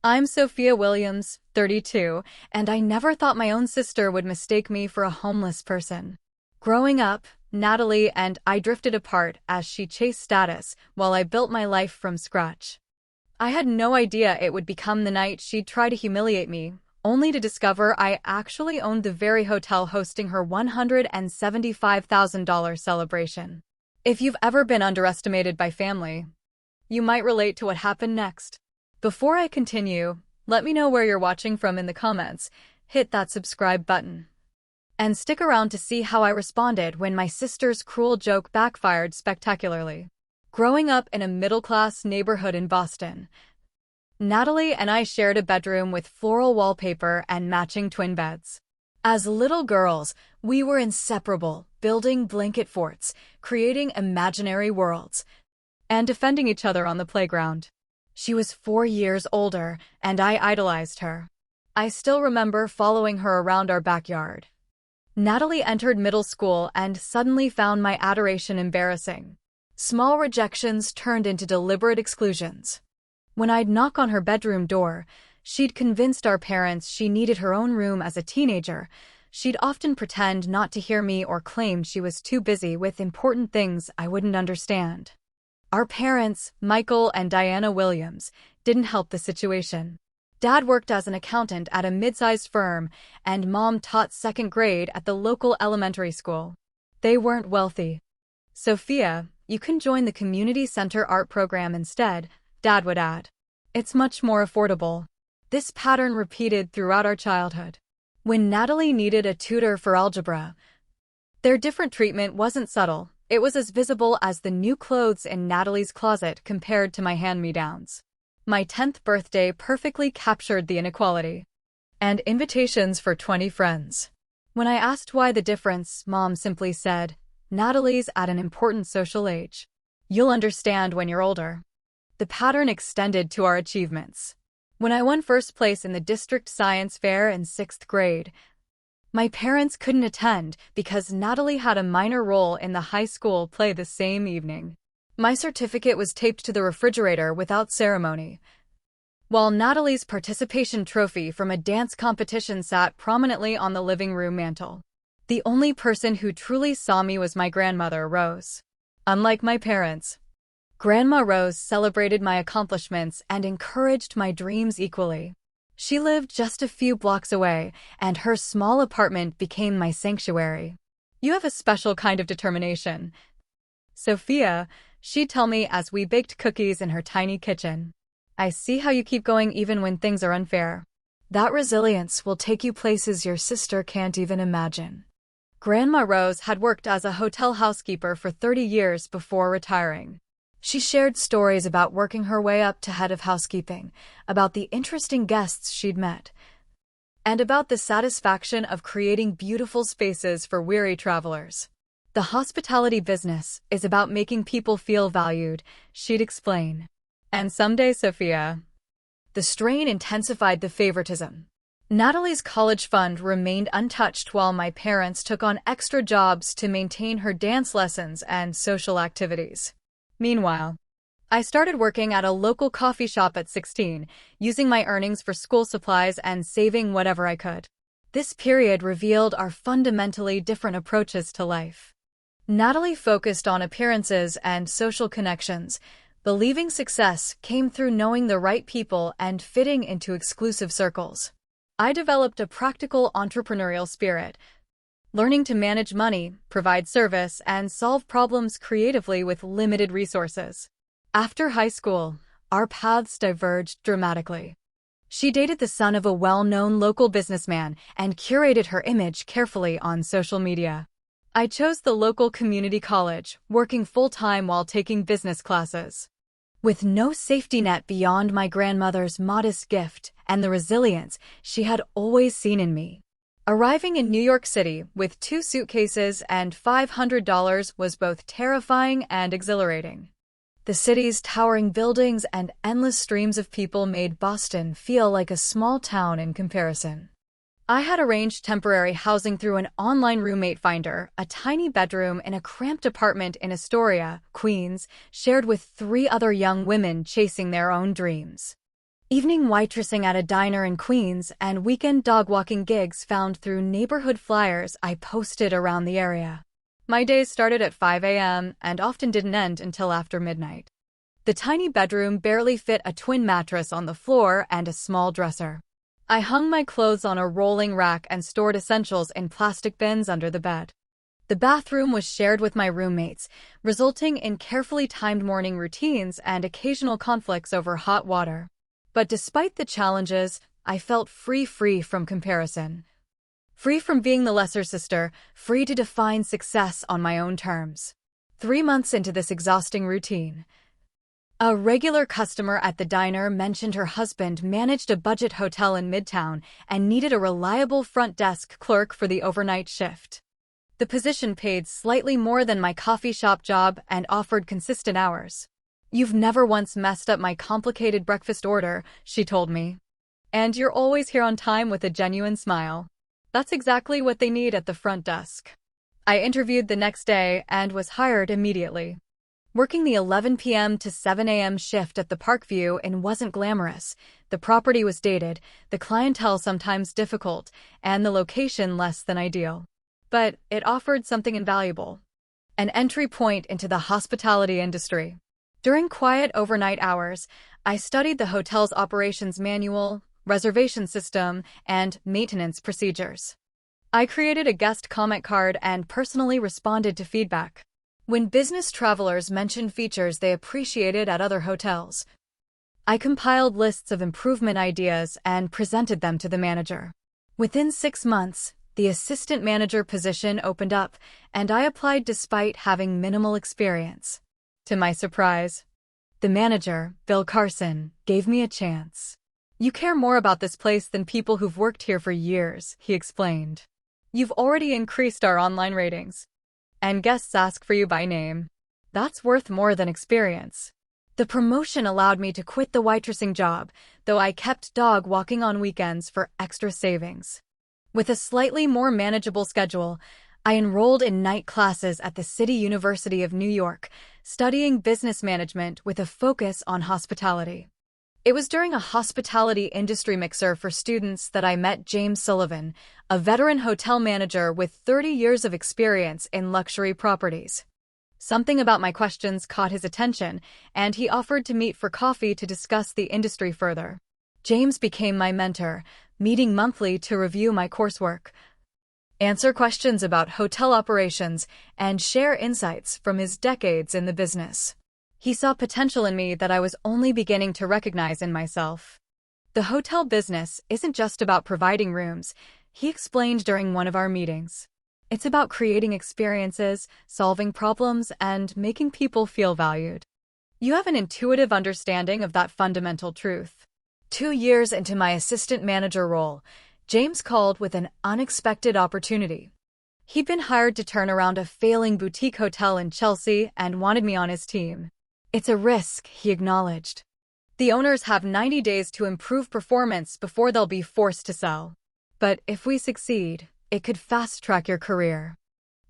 I'm Sophia Williams, 32, and I never thought my own sister would mistake me for a homeless person. Growing up, Natalie and I drifted apart as she chased status while I built my life from scratch. I had no idea it would become the night she'd try to humiliate me, only to discover I actually owned the very hotel hosting her $175,000 celebration. If you've ever been underestimated by family, you might relate to what happened next. Before I continue, let me know where you're watching from in the comments. Hit that subscribe button. And stick around to see how I responded when my sister's cruel joke backfired spectacularly. Growing up in a middle-class neighborhood in Boston, Natalie and I shared a bedroom with floral wallpaper and matching twin beds. As little girls, we were inseparable, building blanket forts, creating imaginary worlds, and defending each other on the playground. She was 4 years older, and I idolized her. I still remember following her around our backyard. Natalie entered middle school and suddenly found my adoration embarrassing. Small rejections turned into deliberate exclusions. When I'd knock on her bedroom door, she'd convinced our parents she needed her own room as a teenager. She'd often pretend not to hear me or claim she was too busy with important things I wouldn't understand. Our parents, Michael and Diana Williams, didn't help the situation. Dad worked as an accountant at a mid-sized firm, and Mom taught second grade at the local elementary school. They weren't wealthy. "Sophia, you can join the community center art program instead," Dad would add. "It's much more affordable." This pattern repeated throughout our childhood. When Natalie needed a tutor for algebra, their different treatment wasn't subtle. It was as visible as the new clothes in Natalie's closet compared to my hand-me-downs. My 10th birthday perfectly captured the inequality. And invitations for 20 friends. When I asked why the difference, Mom simply said, "Natalie's at an important social age. You'll understand when you're older." The pattern extended to our achievements. When I won first place in the district science fair in 6th grade, my parents couldn't attend because Natalie had a minor role in the high school play the same evening. My certificate was taped to the refrigerator without ceremony, while Natalie's participation trophy from a dance competition sat prominently on the living room mantel. The only person who truly saw me was my grandmother, Rose. Unlike my parents, Grandma Rose celebrated my accomplishments and encouraged my dreams equally. She lived just a few blocks away, and her small apartment became my sanctuary. "You have a special kind of determination, Sophia," she'd tell me as we baked cookies in her tiny kitchen. "I see how you keep going even when things are unfair. That resilience will take you places your sister can't even imagine." Grandma Rose had worked as a hotel housekeeper for 30 years before retiring. She shared stories about working her way up to head of housekeeping, about the interesting guests she'd met, and about the satisfaction of creating beautiful spaces for weary travelers. "The hospitality business is about making people feel valued," she'd explain. And someday, Sophia. The strain intensified the favoritism. Natalie's college fund remained untouched while my parents took on extra jobs to maintain her dance lessons and social activities. Meanwhile, I started working at a local coffee shop at 16, using my earnings for school supplies and saving whatever I could. This period revealed our fundamentally different approaches to life. Natalie focused on appearances and social connections, believing success came through knowing the right people and fitting into exclusive circles. I developed a practical entrepreneurial spirit, learning to manage money, provide service, and solve problems creatively with limited resources. After high school, our paths diverged dramatically. She dated the son of a well-known local businessman and curated her image carefully on social media. I chose the local community college, working full-time while taking business classes. With no safety net beyond my grandmother's modest gift and the resilience she had always seen in me. Arriving in New York City with 2 suitcases and $500 was both terrifying and exhilarating. The city's towering buildings and endless streams of people made Boston feel like a small town in comparison. I had arranged temporary housing through an online roommate finder, a tiny bedroom in a cramped apartment in Astoria, Queens, shared with 3 other young women chasing their own dreams. Evening waitressing at a diner in Queens, and weekend dog-walking gigs found through neighborhood flyers I posted around the area. My days started at 5 a.m. and often didn't end until after midnight. The tiny bedroom barely fit a twin mattress on the floor and a small dresser. I hung my clothes on a rolling rack and stored essentials in plastic bins under the bed. The bathroom was shared with my roommates, resulting in carefully timed morning routines and occasional conflicts over hot water. But despite the challenges, I felt free from comparison. Free from being the lesser sister, free to define success on my own terms. 3 months into this exhausting routine, a regular customer at the diner mentioned her husband managed a budget hotel in Midtown and needed a reliable front desk clerk for the overnight shift. The position paid slightly more than my coffee shop job and offered consistent hours. "You've never once messed up my complicated breakfast order," she told me. "And you're always here on time with a genuine smile." That's exactly what they need at the front desk. I interviewed the next day and was hired immediately. Working the 11 p.m. to 7 a.m. shift at the Parkview Inn wasn't glamorous. The property was dated, the clientele sometimes difficult, and the location less than ideal. But it offered something invaluable: an entry point into the hospitality industry. During quiet overnight hours, I studied the hotel's operations manual, reservation system, and maintenance procedures. I created a guest comment card and personally responded to feedback. When business travelers mentioned features they appreciated at other hotels, I compiled lists of improvement ideas and presented them to the manager. Within 6 months, the assistant manager position opened up, and I applied despite having minimal experience. To my surprise, the manager, Bill Carson, gave me a chance. "You care more about this place than people who've worked here for years," he explained. "You've already increased our online ratings, and guests ask for you by name. That's worth more than experience." The promotion allowed me to quit the waitressing job, though I kept dog walking on weekends for extra savings. With a slightly more manageable schedule, I enrolled in night classes at the City University of New York, studying business management with a focus on hospitality. It was during a hospitality industry mixer for students that I met James Sullivan, a veteran hotel manager with 30 years of experience in luxury properties. Something about my questions caught his attention, and he offered to meet for coffee to discuss the industry further. James became my mentor, meeting monthly to review my coursework, answer questions about hotel operations, and share insights from his decades in the business. He saw potential in me that I was only beginning to recognize in myself. "The hotel business isn't just about providing rooms," he explained during one of our meetings. "It's about creating experiences, solving problems, and making people feel valued." You have an intuitive understanding of that fundamental truth. 2 years into my assistant manager role, James called with an unexpected opportunity. He'd been hired to turn around a failing boutique hotel in Chelsea and wanted me on his team. "It's a risk," he acknowledged. "The owners have 90 days to improve performance before they'll be forced to sell. But if we succeed, it could fast-track your career."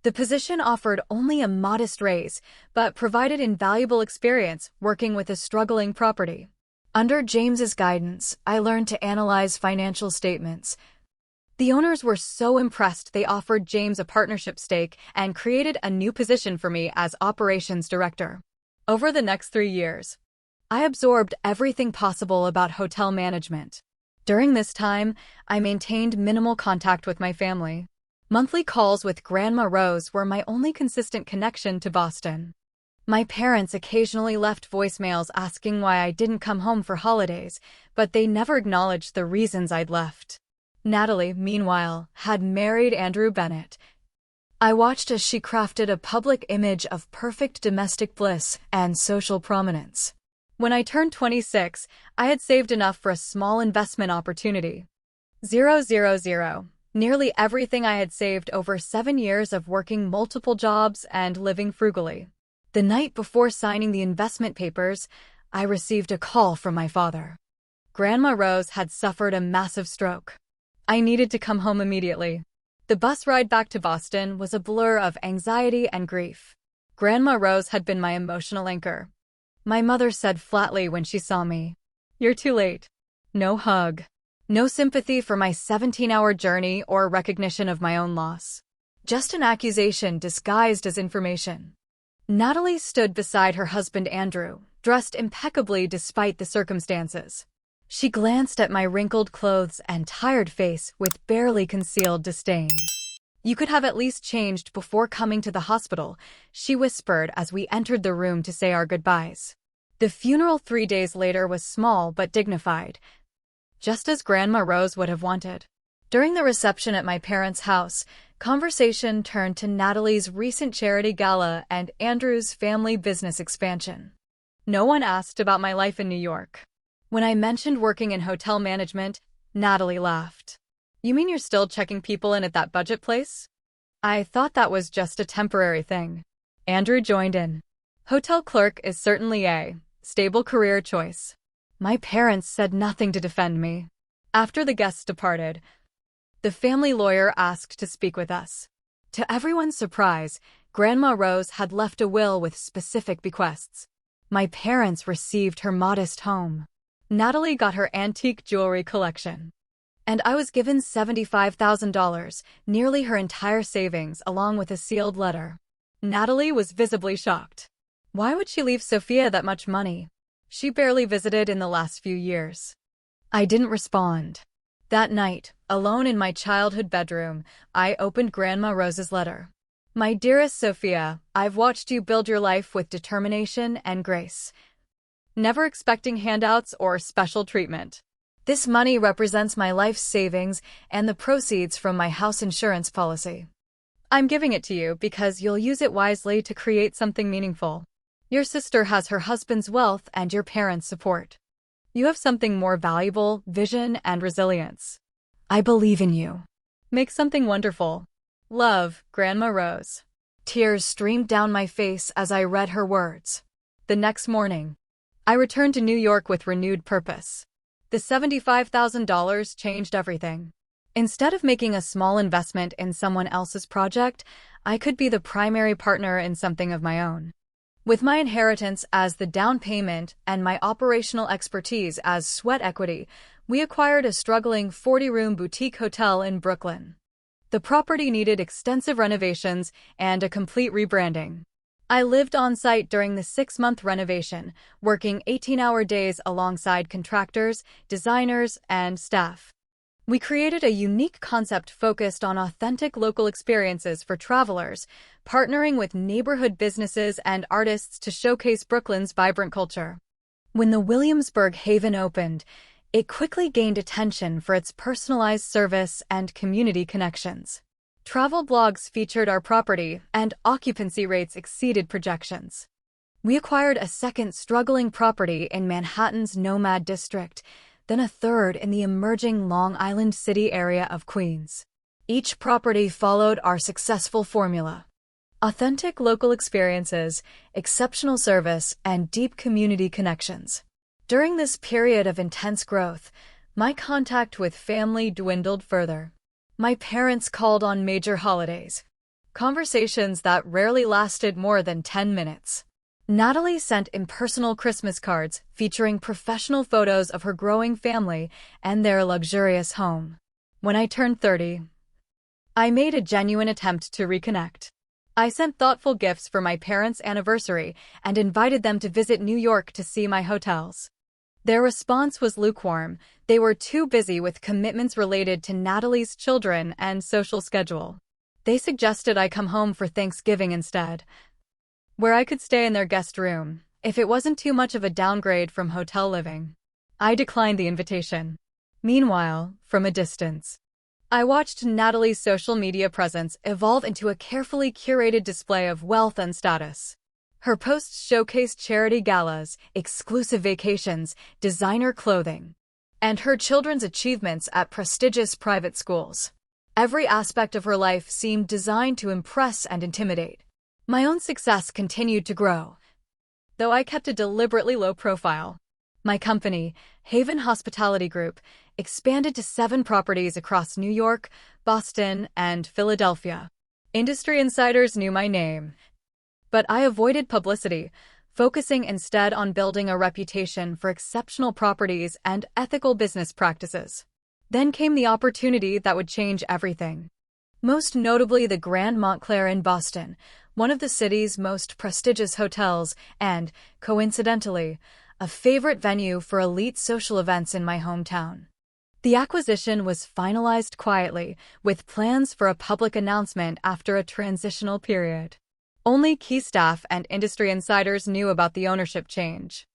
The position offered only a modest raise, but provided invaluable experience working with a struggling property. Under James's guidance, I learned to analyze financial statements. The owners were so impressed they offered James a partnership stake and created a new position for me as operations director. Over the next 3 years, I absorbed everything possible about hotel management. During this time, I maintained minimal contact with my family. Monthly calls with Grandma Rose were my only consistent connection to Boston. My parents occasionally left voicemails asking why I didn't come home for holidays, but they never acknowledged the reasons I'd left. Natalie, meanwhile, had married Andrew Bennett. I watched as she crafted a public image of perfect domestic bliss and social prominence. When I turned 26, I had saved enough for a small investment opportunity. 000. Nearly everything I had saved over 7 years of working multiple jobs and living frugally. The night before signing the investment papers, I received a call from my father. Grandma Rose had suffered a massive stroke. I needed to come home immediately. The bus ride back to Boston was a blur of anxiety and grief. Grandma Rose had been my emotional anchor. My mother said flatly when she saw me, "You're too late. No hug. No sympathy for my 17-hour journey or recognition of my own loss. Just an accusation disguised as information. Natalie stood beside her husband Andrew, dressed impeccably despite the circumstances. She glanced at my wrinkled clothes and tired face with barely concealed disdain. "You could have at least changed before coming to the hospital," she whispered as we entered the room to say our goodbyes. The funeral 3 days later was small but dignified, just as Grandma Rose would have wanted. During the reception at my parents' house, conversation turned to Natalie's recent charity gala and Andrew's family business expansion. No one asked about my life in New York. When I mentioned working in hotel management, Natalie laughed. "You mean you're still checking people in at that budget place?" I thought that was just a temporary thing. Andrew joined in. "Hotel clerk is certainly a stable career choice." My parents said nothing to defend me. After the guests departed, the family lawyer asked to speak with us. To everyone's surprise, Grandma Rose had left a will with specific bequests. My parents received her modest home. Natalie got her antique jewelry collection. And I was given $75,000, nearly her entire savings, along with a sealed letter. Natalie was visibly shocked. Why would she leave Sophia that much money? She barely visited in the last few years. I didn't respond. That night, alone in my childhood bedroom, I opened Grandma Rose's letter. "My dearest Sophia, I've watched you build your life with determination and grace, never expecting handouts or special treatment. This money represents my life's savings and the proceeds from my house insurance policy. I'm giving it to you because you'll use it wisely to create something meaningful. Your sister has her husband's wealth and your parents' support. You have something more valuable, vision and resilience. I believe in you. Make something wonderful. Love, Grandma Rose." Tears streamed down my face as I read her words. The next morning, I returned to New York with renewed purpose. The $75,000 changed everything. Instead of making a small investment in someone else's project, I could be the primary partner in something of my own. With my inheritance as the down payment and my operational expertise as sweat equity, we acquired a struggling 40-room boutique hotel in Brooklyn. The property needed extensive renovations and a complete rebranding. I lived on-site during the 6-month renovation, working 18-hour days alongside contractors, designers, and staff. We created a unique concept focused on authentic local experiences for travelers, partnering with neighborhood businesses and artists to showcase Brooklyn's vibrant culture. When the Williamsburg Haven opened, it quickly gained attention for its personalized service and community connections. Travel blogs featured our property, and occupancy rates exceeded projections. We acquired a second struggling property in Manhattan's Nomad District, then a third in the emerging Long Island City area of Queens. Each property followed our successful formula: authentic local experiences, exceptional service, and deep community connections. During this period of intense growth, my contact with family dwindled further. My parents called on major holidays, conversations that rarely lasted more than 10 minutes. Natalie sent impersonal Christmas cards featuring professional photos of her growing family and their luxurious home. When I turned 30, I made a genuine attempt to reconnect. I sent thoughtful gifts for my parents' anniversary and invited them to visit New York to see my hotels. Their response was lukewarm. They were too busy with commitments related to Natalie's children and social schedule. They suggested I come home for Thanksgiving instead, where I could stay in their guest room, if it wasn't too much of a downgrade from hotel living. I declined the invitation. Meanwhile, from a distance, I watched Natalie's social media presence evolve into a carefully curated display of wealth and status. Her posts showcased charity galas, exclusive vacations, designer clothing, and her children's achievements at prestigious private schools. Every aspect of her life seemed designed to impress and intimidate. My own success continued to grow, though I kept a deliberately low profile. My company, Haven Hospitality Group, expanded to 7 properties across New York, Boston, and Philadelphia. Industry insiders knew my name, but I avoided publicity, focusing instead on building a reputation for exceptional properties and ethical business practices. Then came the opportunity that would change everything. Most notably the Grand Montclair in Boston, one of the city's most prestigious hotels and, coincidentally, a favorite venue for elite social events in my hometown. The acquisition was finalized quietly, with plans for a public announcement after a transitional period. Only key staff and industry insiders knew about the ownership change.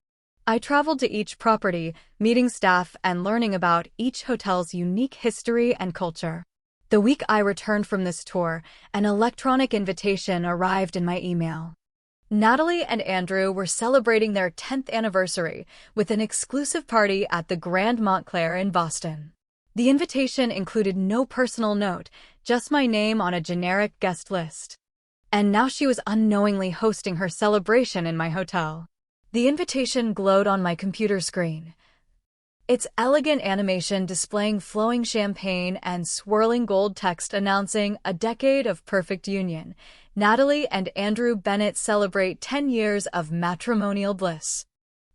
I traveled to each property, meeting staff and learning about each hotel's unique history and culture. The week I returned from this tour, an electronic invitation arrived in my email. Natalie and Andrew were celebrating their 10th anniversary with an exclusive party at the Grand Montclair in Boston. The invitation included no personal note, just my name on a generic guest list. And now she was unknowingly hosting her celebration in my hotel. The invitation glowed on my computer screen. Its elegant animation displaying flowing champagne and swirling gold text announcing a decade of perfect union. Natalie and Andrew Bennett celebrate 10 years of matrimonial bliss.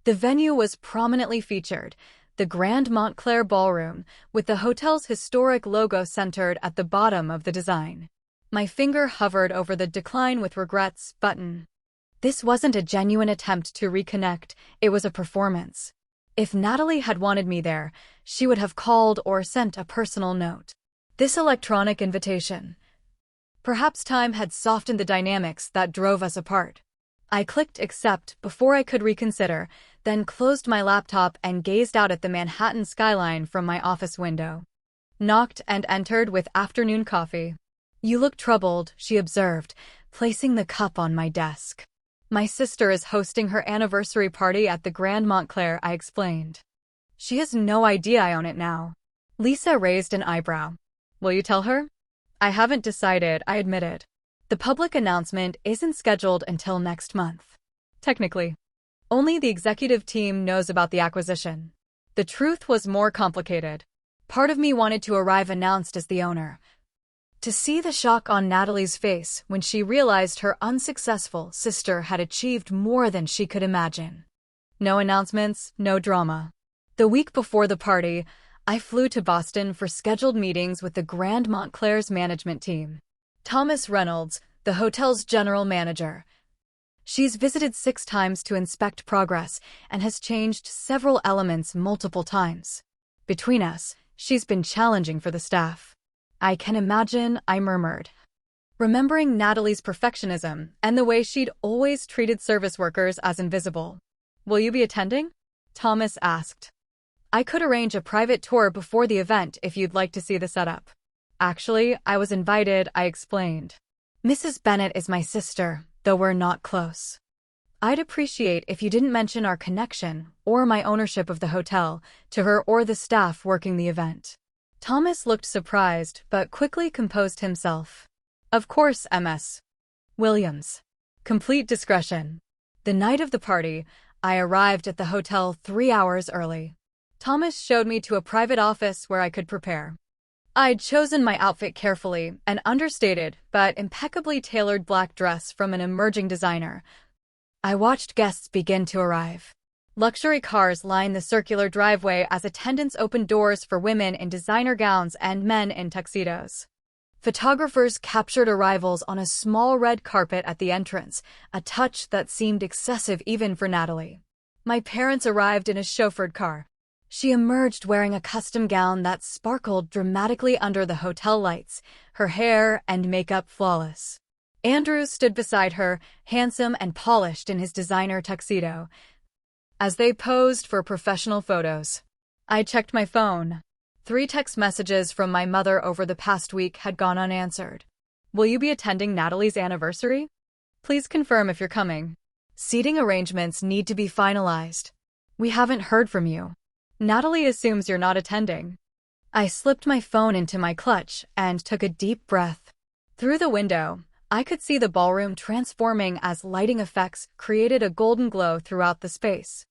The venue was prominently featured, the Grand Montclair Ballroom, with the hotel's historic logo centered at the bottom of the design. My finger hovered over the "Decline with Regrets" button. This wasn't a genuine attempt to reconnect, it was a performance. If Natalie had wanted me there, she would have called or sent a personal note. This electronic invitation. Perhaps time had softened the dynamics that drove us apart. I clicked accept before I could reconsider, then closed my laptop and gazed out at the Manhattan skyline from my office window. Knocked and entered with afternoon coffee. "You look troubled," she observed, placing the cup on my desk. "My sister is hosting her anniversary party at the Grand Montclair," I explained. "She has no idea I own it now." Lisa raised an eyebrow. "Will you tell her?" "I haven't decided," I admitted. "The public announcement isn't scheduled until next month. Technically, only the executive team knows about the acquisition." The truth was more complicated. Part of me wanted to arrive announced as the owner. To see the shock on Natalie's face when she realized her unsuccessful sister had achieved more than she could imagine. No announcements, no drama. The week before the party, I flew to Boston for scheduled meetings with the Grand Montclair's management team. Thomas Reynolds, the hotel's general manager. She's visited 6 times to inspect progress and has changed several elements multiple times. Between us, she's been challenging for the staff. "I can imagine," I murmured, remembering Natalie's perfectionism and the way she'd always treated service workers as invisible. "Will you be attending?" Thomas asked. "I could arrange a private tour before the event if you'd like to see the setup." "Actually, I was invited," I explained. "Mrs. Bennett is my sister, though we're not close. I'd appreciate if you didn't mention our connection or my ownership of the hotel to her or the staff working the event." Thomas looked surprised, but quickly composed himself. "Of course, Ms. Williams. Complete discretion." The night of the party, I arrived at the hotel 3 hours early. Thomas showed me to a private office where I could prepare. I'd chosen my outfit carefully, an understated but impeccably tailored black dress from an emerging designer. I watched guests begin to arrive. Luxury cars lined the circular driveway as attendants opened doors for women in designer gowns and men in tuxedos. Photographers captured arrivals on a small red carpet at the entrance, a touch that seemed excessive even for Natalie. My parents arrived in a chauffeured car. She emerged wearing a custom gown that sparkled dramatically under the hotel lights, her hair and makeup flawless. Andrew stood beside her, handsome and polished in his designer tuxedo. As they posed for professional photos, I checked my phone. 3 text messages from my mother over the past week had gone unanswered. "Will you be attending Natalie's anniversary? Please confirm if you're coming. Seating arrangements need to be finalized. We haven't heard from you. Natalie assumes you're not attending." I slipped my phone into my clutch and took a deep breath. Through the window, I could see the ballroom transforming as lighting effects created a golden glow throughout the space.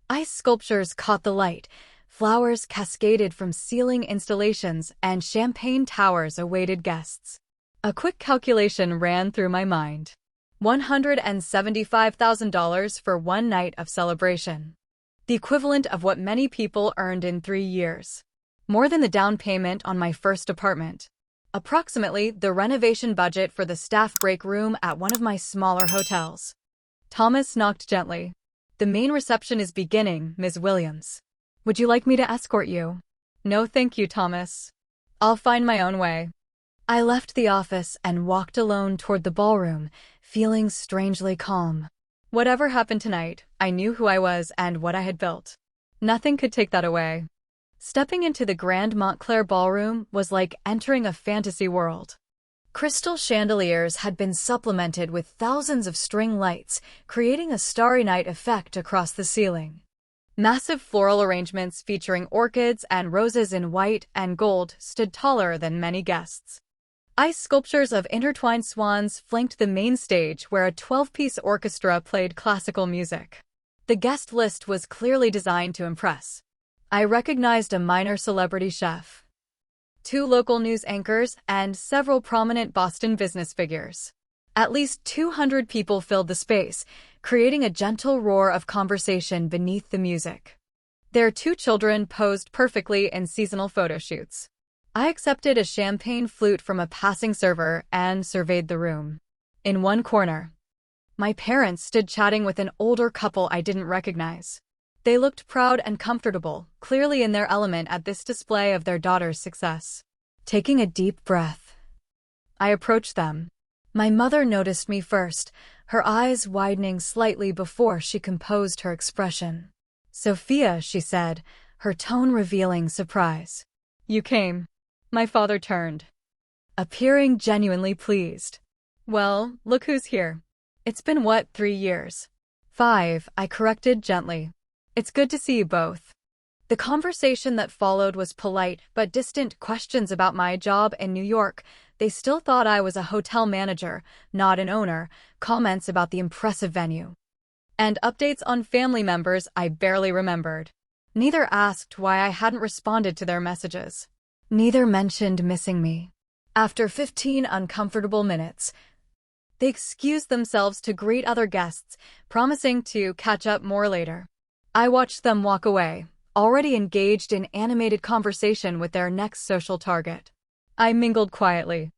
Ice sculptures caught the light, flowers cascaded from ceiling installations, and champagne towers awaited guests. A quick calculation ran through my mind. $175,000 for one night of celebration. The equivalent of what many people earned in 3 years. More than the down payment on my first apartment. Approximately the renovation budget for the staff break room at one of my smaller hotels. Thomas knocked gently. "The main reception is beginning, Ms. Williams. Would you like me to escort you?" "No, thank you, Thomas. I'll find my own way." I left the office and walked alone toward the ballroom, feeling strangely calm. Whatever happened tonight, I knew who I was and what I had built. Nothing could take that away. Stepping into the Grand Montclair ballroom was like entering a fantasy world. Crystal chandeliers had been supplemented with thousands of string lights, creating a starry night effect across the ceiling. Massive floral arrangements featuring orchids and roses in white and gold stood taller than many guests. Ice sculptures of intertwined swans flanked the main stage where a 12-piece orchestra played classical music. The guest list was clearly designed to impress. I recognized a minor celebrity chef, 2 local news anchors, and several prominent Boston business figures. At least 200 people filled the space, creating a gentle roar of conversation beneath the music. Their 2 children posed perfectly in seasonal photo shoots. I accepted a champagne flute from a passing server and surveyed the room. In one corner, my parents stood chatting with an older couple I didn't recognize. They looked proud and comfortable, clearly in their element at this display of their daughter's success. Taking a deep breath, I approached them. My mother noticed me first, her eyes widening slightly before she composed her expression. "Sophia," she said, her tone revealing surprise. "You came." My father turned, appearing genuinely pleased. "Well, look who's here. It's been 3 years?" "5, I corrected gently. "It's good to see you both." The conversation that followed was polite but distant questions about my job in New York. They still thought I was a hotel manager, not an owner, comments about the impressive venue, and updates on family members I barely remembered. Neither asked why I hadn't responded to their messages. Neither mentioned missing me. After 15 uncomfortable minutes, they excused themselves to greet other guests, promising to catch up more later. I watched them walk away, already engaged in animated conversation with their next social target. I mingled quietly,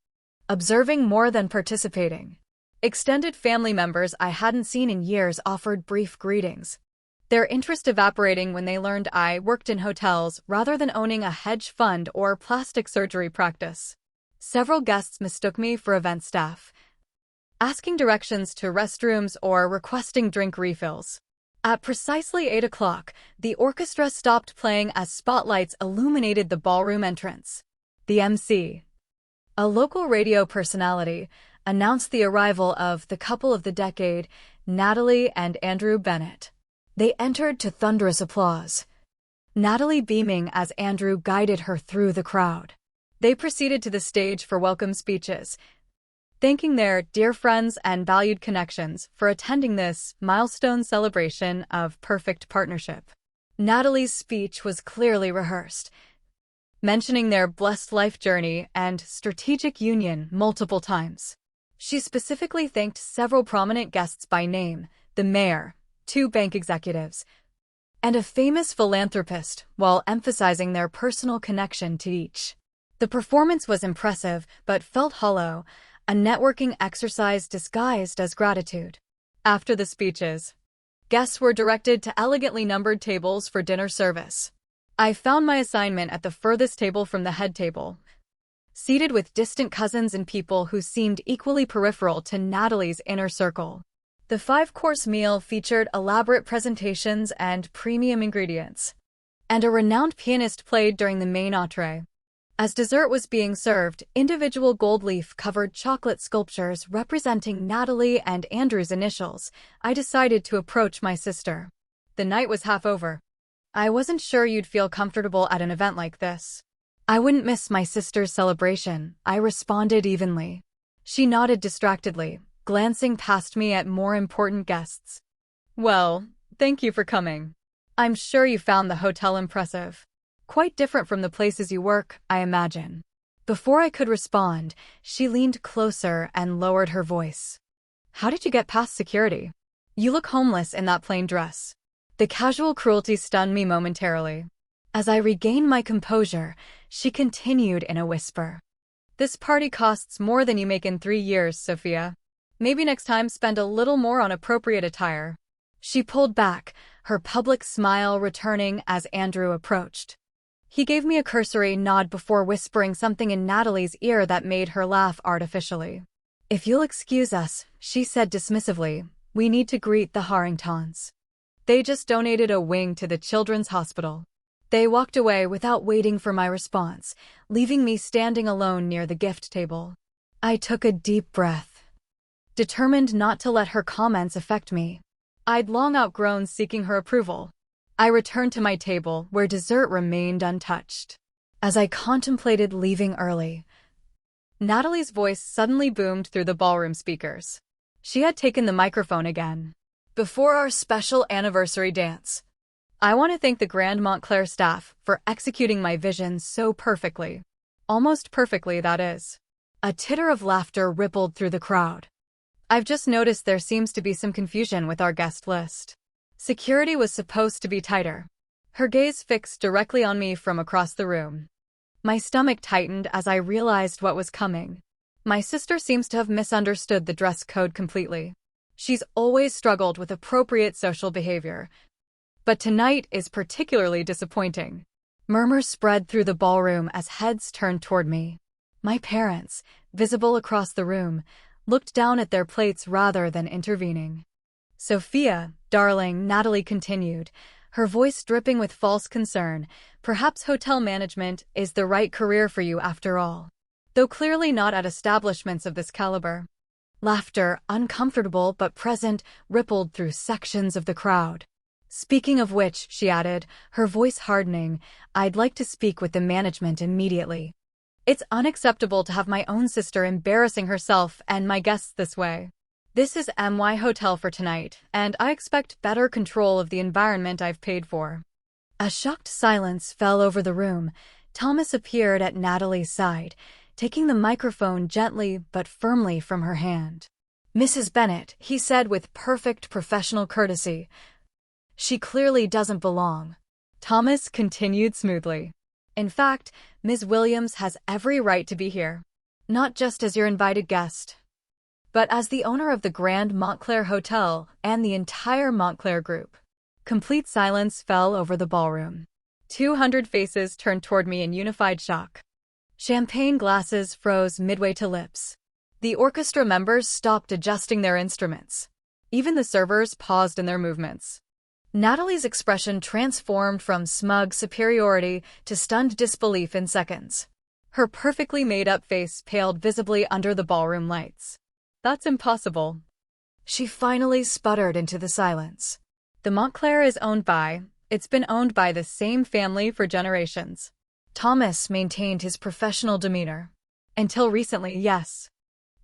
observing more than participating. Extended family members I hadn't seen in years offered brief greetings, their interest evaporating when they learned I worked in hotels rather than owning a hedge fund or plastic surgery practice. Several guests mistook me for event staff, asking directions to restrooms or requesting drink refills. At precisely 8 o'clock, the orchestra stopped playing as spotlights illuminated the ballroom entrance. The MC, a local radio personality, announced the arrival of the couple of the decade, Natalie and Andrew Bennett. They entered to thunderous applause, Natalie beaming as Andrew guided her through the crowd. They proceeded to the stage for welcome speeches, thanking their dear friends and valued connections for attending this milestone celebration of perfect partnership. Natalie's speech was clearly rehearsed, mentioning their blessed life journey and strategic union multiple times. She specifically thanked several prominent guests by name, the mayor, 2 bank executives, and a famous philanthropist, while emphasizing their personal connection to each. The performance was impressive but felt hollow, a networking exercise disguised as gratitude. After the speeches, guests were directed to elegantly numbered tables for dinner service. I found my assignment at the furthest table from the head table, seated with distant cousins and people who seemed equally peripheral to Natalie's inner circle. The 5-course meal featured elaborate presentations and premium ingredients, and a renowned pianist played during the main entree. As dessert was being served, individual gold leaf-covered chocolate sculptures representing Natalie and Andrew's initials, I decided to approach my sister. The night was half over. "I wasn't sure you'd feel comfortable at an event like this." "I wouldn't miss my sister's celebration," I responded evenly. She nodded distractedly, glancing past me at more important guests. "Well, thank you for coming. I'm sure you found the hotel impressive. Quite different from the places you work, I imagine." Before I could respond, she leaned closer and lowered her voice. How did you get past security? You look homeless in that plain dress. The casual cruelty stunned me momentarily. As I regained my composure, she continued in a whisper. This party costs more than you make in 3 years, Sophia. Maybe next time spend a little more on appropriate attire. She pulled back, her public smile returning as Andrew approached. He gave me a cursory nod before whispering something in Natalie's ear that made her laugh artificially. If you'll excuse us, she said dismissively, we need to greet the Harringtons. They just donated a wing to the children's hospital. They walked away without waiting for my response, leaving me standing alone near the gift table. I took a deep breath, determined not to let her comments affect me. I'd long outgrown seeking her approval. I returned to my table, where dessert remained untouched. As I contemplated leaving early, Natalie's voice suddenly boomed through the ballroom speakers. She had taken the microphone again. Before our special anniversary dance, I want to thank the Grand Montclair staff for executing my vision so perfectly. Almost perfectly, that is. A titter of laughter rippled through the crowd. I've just noticed there seems to be some confusion with our guest list. Security was supposed to be tighter. Her gaze fixed directly on me from across the room. My stomach tightened as I realized what was coming. My sister seems to have misunderstood the dress code completely. She's always struggled with appropriate social behavior, but tonight is particularly disappointing. Murmurs spread through the ballroom as heads turned toward me. My parents, visible across the room, looked down at their plates rather than intervening. Sophia, darling, Natalie continued, her voice dripping with false concern, perhaps hotel management is the right career for you after all. Though clearly not at establishments of this caliber. Laughter, uncomfortable but present, rippled through sections of the crowd. Speaking of which, she added, her voice hardening, I'd like to speak with the management immediately. It's unacceptable to have my own sister embarrassing herself and my guests this way. This is MY Hotel for tonight, and I expect better control of the environment I've paid for. A shocked silence fell over the room. Thomas appeared at Natalie's side, taking the microphone gently but firmly from her hand. Mrs. Bennet, he said with perfect professional courtesy. She clearly doesn't belong. Thomas continued smoothly. In fact, Ms. Williams has every right to be here. Not just as your invited guest, but as the owner of the Grand Montclair Hotel and the entire Montclair Group. Complete silence fell over the ballroom. 200 faces turned toward me in unified shock. Champagne glasses froze midway to lips. The orchestra members stopped adjusting their instruments. Even the servers paused in their movements. Natalie's expression transformed from smug superiority to stunned disbelief in seconds. Her perfectly made-up face paled visibly under the ballroom lights. That's impossible. She finally sputtered into the silence. The Montclair is it's been owned by the same family for generations. Thomas maintained his professional demeanor. Until recently, yes.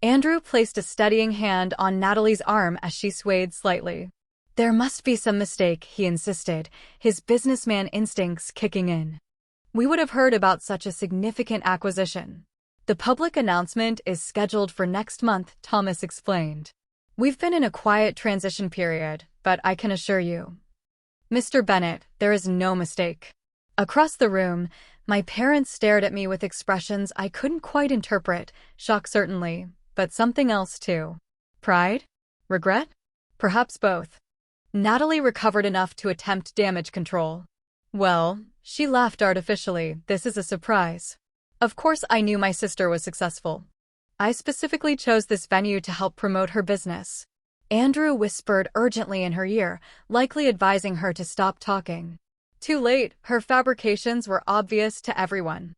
Andrew placed a steadying hand on Natalie's arm as she swayed slightly. There must be some mistake, he insisted, his businessman instincts kicking in. We would have heard about such a significant acquisition. The public announcement is scheduled for next month, Thomas explained. We've been in a quiet transition period, but I can assure you, Mr. Bennet, there is no mistake. Across the room, my parents stared at me with expressions I couldn't quite interpret, shock certainly, but something else too. Pride? Regret? Perhaps both. Natalie recovered enough to attempt damage control. Well, she laughed artificially, this is a surprise. Of course I knew my sister was successful. I specifically chose this venue to help promote her business. Andrew whispered urgently in her ear, likely advising her to stop talking. Too late, her fabrications were obvious to everyone.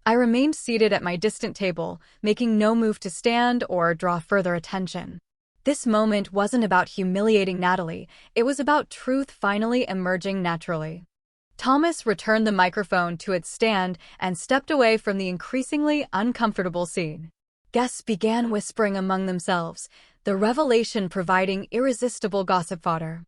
I remained seated at my distant table, making no move to stand or draw further attention. This moment wasn't about humiliating Natalie, it was about truth finally emerging naturally. Thomas returned the microphone to its stand and stepped away from the increasingly uncomfortable scene. Guests began whispering among themselves, the revelation providing irresistible gossip fodder.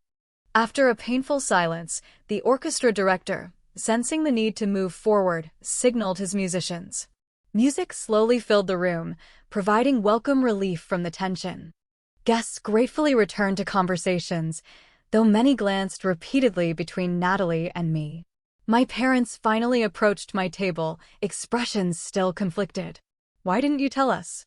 After a painful silence, the orchestra director, sensing the need to move forward, signaled his musicians. Music slowly filled the room, providing welcome relief from the tension. Guests gratefully returned to conversations, though many glanced repeatedly between Natalie and me. My parents finally approached my table, expressions still conflicted. "Why didn't you tell us?"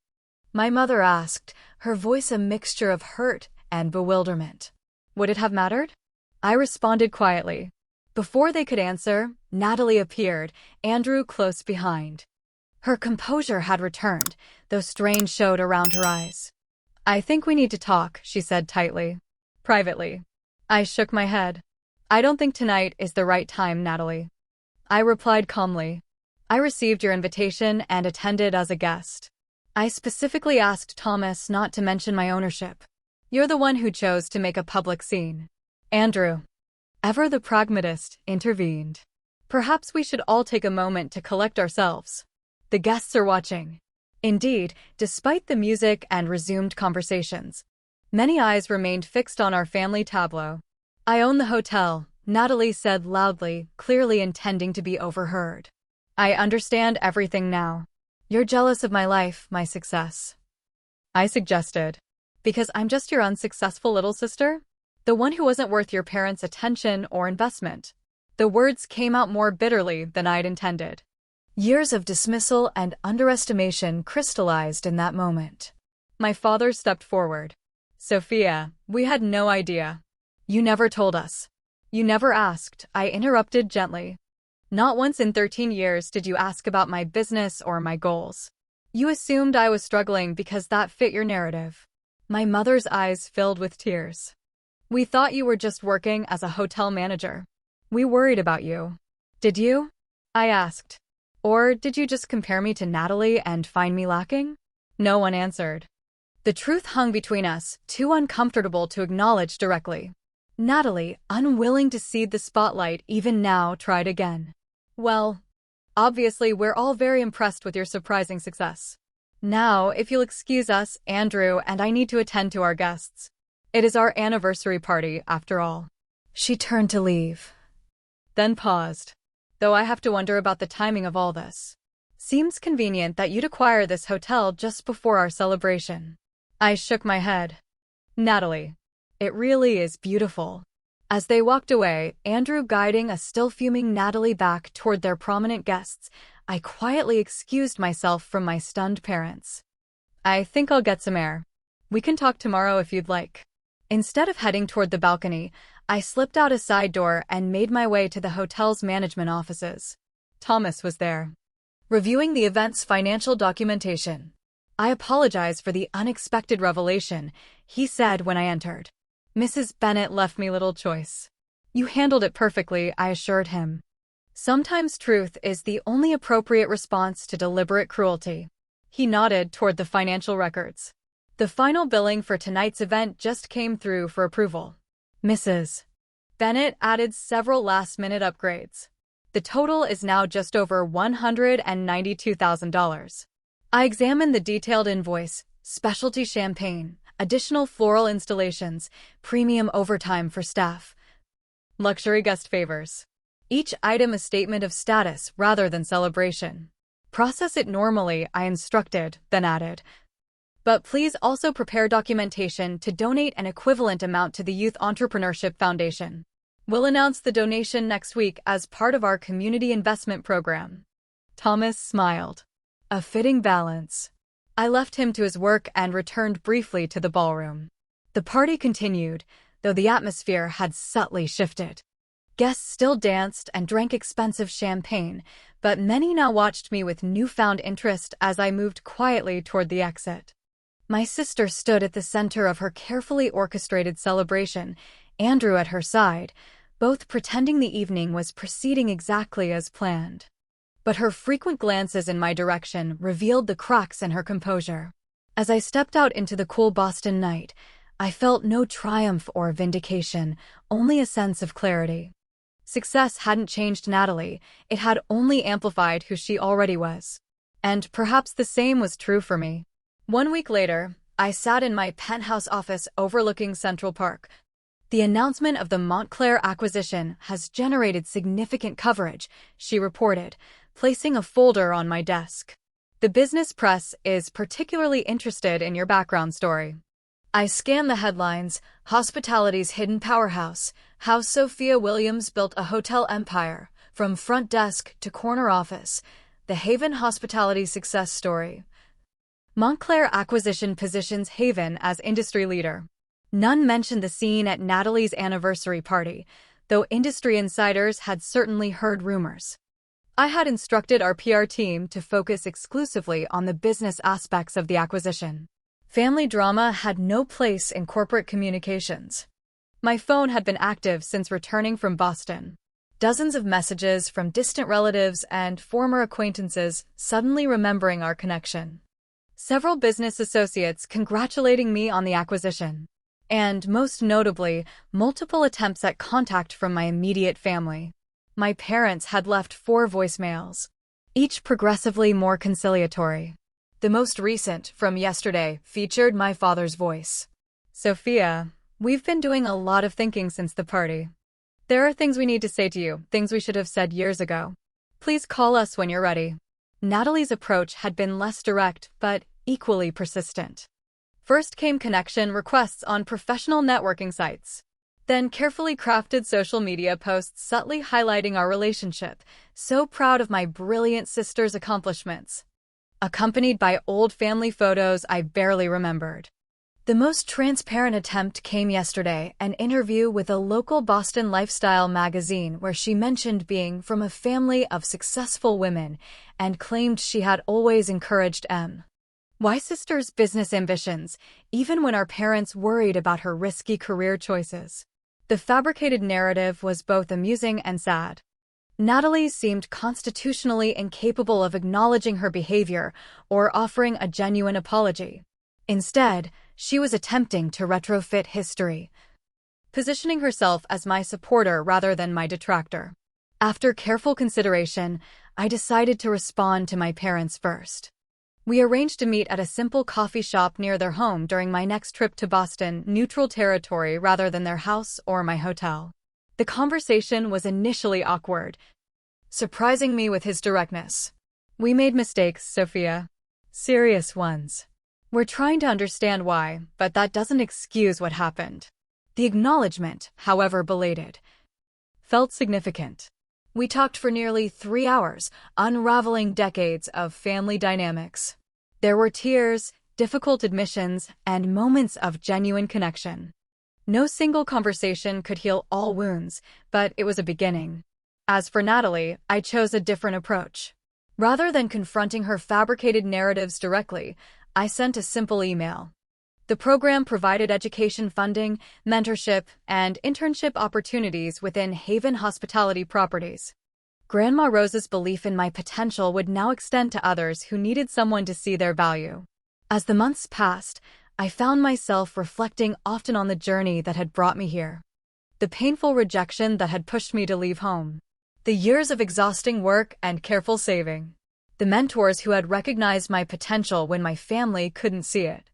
my mother asked, her voice a mixture of hurt and bewilderment. Would it have mattered? I responded quietly. Before they could answer, Natalie appeared, Andrew close behind. Her composure had returned, though strain showed around her eyes. "I think we need to talk," she said tightly. "Privately." I shook my head. "I don't think tonight is the right time, Natalie." I replied calmly. "I received your invitation and attended as a guest. I specifically asked Thomas not to mention my ownership. You're the one who chose to make a public scene." Andrew, ever the pragmatist, intervened. "Perhaps we should all take a moment to collect ourselves. The guests are watching." Indeed, despite the music and resumed conversations, many eyes remained fixed on our family tableau. "I own the hotel," Natalie said loudly, clearly intending to be overheard. "I understand everything now. You're jealous of my life, my success." I suggested. "Because I'm just your unsuccessful little sister? The one who wasn't worth your parents' attention or investment." The words came out more bitterly than I'd intended. Years of dismissal and underestimation crystallized in that moment. My father stepped forward. "Sophia, we had no idea. You never told us. You never asked," I interrupted gently. "Not once in 13 years did you ask about my business or my goals. You assumed I was struggling because that fit your narrative." My mother's eyes filled with tears. "We thought you were just working as a hotel manager. We worried about you." "Did you?" I asked. "Or did you just compare me to Natalie and find me lacking?" No one answered. The truth hung between us, too uncomfortable to acknowledge directly. Natalie, unwilling to cede the spotlight even now, tried again. "Well, obviously we're all very impressed with your surprising success. Now, if you'll excuse us, Andrew and I need to attend to our guests. It is our anniversary party, after all." She turned to leave, then paused. "Though I have to wonder about the timing of all this. Seems convenient that you'd acquire this hotel just before our celebration." I shook my head. "Natalie, it really is beautiful." As they walked away, Andrew guiding a still fuming Natalie back toward their prominent guests, I quietly excused myself from my stunned parents. "I think I'll get some air. We can talk tomorrow if you'd like." Instead of heading toward the balcony, I slipped out a side door and made my way to the hotel's management offices. Thomas was there, reviewing the event's financial documentation. "I apologize for the unexpected revelation," he said when I entered. "Mrs. Bennet left me little choice." "You handled it perfectly," I assured him. "Sometimes truth is the only appropriate response to deliberate cruelty." He nodded toward the financial records. "The final billing for tonight's event just came through for approval." Mrs. Bennet added several last-minute upgrades. "The total is now just over $192,000. I examined the detailed invoice: specialty champagne, additional floral installations, premium overtime for staff, luxury guest favors. Each item a statement of status rather than celebration. Process it normally," I instructed, then added. "But please also prepare documentation to donate an equivalent amount to the Youth Entrepreneurship Foundation. We'll announce the donation next week as part of our community investment program." Thomas smiled. A fitting balance. I left him to his work and returned briefly to the ballroom. The party continued, though the atmosphere had subtly shifted. Guests still danced and drank expensive champagne, but many now watched me with newfound interest as I moved quietly toward the exit. My sister stood at the center of her carefully orchestrated celebration, Andrew at her side, both pretending the evening was proceeding exactly as planned. But her frequent glances in my direction revealed the cracks in her composure. As I stepped out into the cool Boston night, I felt no triumph or vindication, only a sense of clarity. Success hadn't changed Natalie, it had only amplified who she already was. And perhaps the same was true for me. 1 week later, I sat in my penthouse office overlooking Central Park. "The announcement of the Montclair acquisition has generated significant coverage," she reported, placing a folder on my desk. "The business press is particularly interested in your background story." I scanned the headlines: hospitality's hidden powerhouse, how Sophia Williams built a hotel empire, from front desk to corner office, the Haven Hospitality success story. Montclair acquisition positions Haven as industry leader. None mentioned the scene at Natalie's anniversary party, though industry insiders had certainly heard rumors. I had instructed our PR team to focus exclusively on the business aspects of the acquisition. Family drama had no place in corporate communications. My phone had been active since returning from Boston. Dozens of messages from distant relatives and former acquaintances suddenly remembering our connection. Several business associates congratulating me on the acquisition. And, most notably, multiple attempts at contact from my immediate family. My parents had left 4 voicemails, each progressively more conciliatory. The most recent, from yesterday, featured my father's voice. "Sophia, we've been doing a lot of thinking since the party. There are things we need to say to you, things we should have said years ago. Please call us when you're ready." Natalie's approach had been less direct, but equally persistent. First came connection requests on professional networking sites. Then carefully crafted social media posts subtly highlighting our relationship, so proud of my brilliant sister's accomplishments, accompanied by old family photos I barely remembered. The most transparent attempt came yesterday, an interview with a local Boston lifestyle magazine where she mentioned being from a family of successful women and claimed she had always encouraged my sister's business ambitions, even when our parents worried about her risky career choices. The fabricated narrative was both amusing and sad. Natalie seemed constitutionally incapable of acknowledging her behavior or offering a genuine apology. Instead, she was attempting to retrofit history, positioning herself as my supporter rather than my detractor. After careful consideration, I decided to respond to my parents first. We arranged to meet at a simple coffee shop near their home during my next trip to Boston, neutral territory rather than their house or my hotel. The conversation was initially awkward, surprising me with his directness. "We made mistakes, Sophia. Serious ones. We're trying to understand why, but that doesn't excuse what happened." The acknowledgement, however belated, felt significant. We talked for nearly 3 hours, unraveling decades of family dynamics. There were tears, difficult admissions, and moments of genuine connection. No single conversation could heal all wounds, but it was a beginning. As for Natalie, I chose a different approach. Rather than confronting her fabricated narratives directly, I sent a simple email. The program provided education funding, mentorship, and internship opportunities within Haven Hospitality properties. Grandma Rose's belief in my potential would now extend to others who needed someone to see their value. As the months passed, I found myself reflecting often on the journey that had brought me here. The painful rejection that had pushed me to leave home. The years of exhausting work and careful saving. The mentors who had recognized my potential when my family couldn't see it.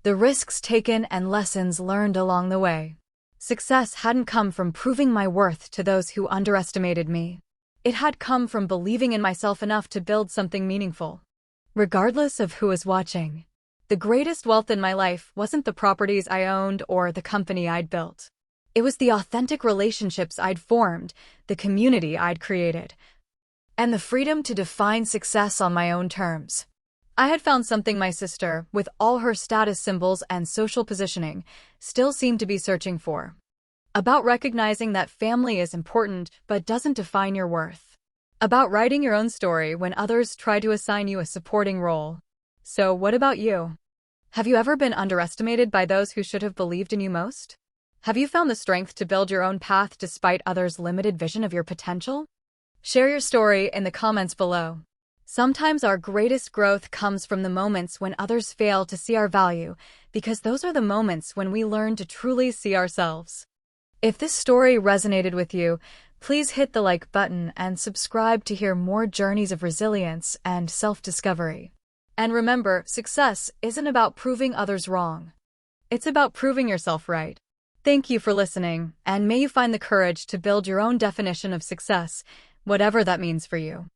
The risks taken and lessons learned along the way. Success hadn't come from proving my worth to those who underestimated me. It had come from believing in myself enough to build something meaningful. Regardless of who was watching, the greatest wealth in my life wasn't the properties I owned or the company I'd built. It was the authentic relationships I'd formed, the community I'd created, and the freedom to define success on my own terms. I had found something my sister, with all her status symbols and social positioning, still seemed to be searching for. About recognizing that family is important but doesn't define your worth. About writing your own story when others try to assign you a supporting role. So what about you? Have you ever been underestimated by those who should have believed in you most? Have you found the strength to build your own path despite others' limited vision of your potential? Share your story in the comments below. Sometimes our greatest growth comes from the moments when others fail to see our value, because those are the moments when we learn to truly see ourselves. If this story resonated with you, please hit the like button and subscribe to hear more journeys of resilience and self-discovery. And remember, success isn't about proving others wrong. It's about proving yourself right. Thank you for listening, and may you find the courage to build your own definition of success, whatever that means for you.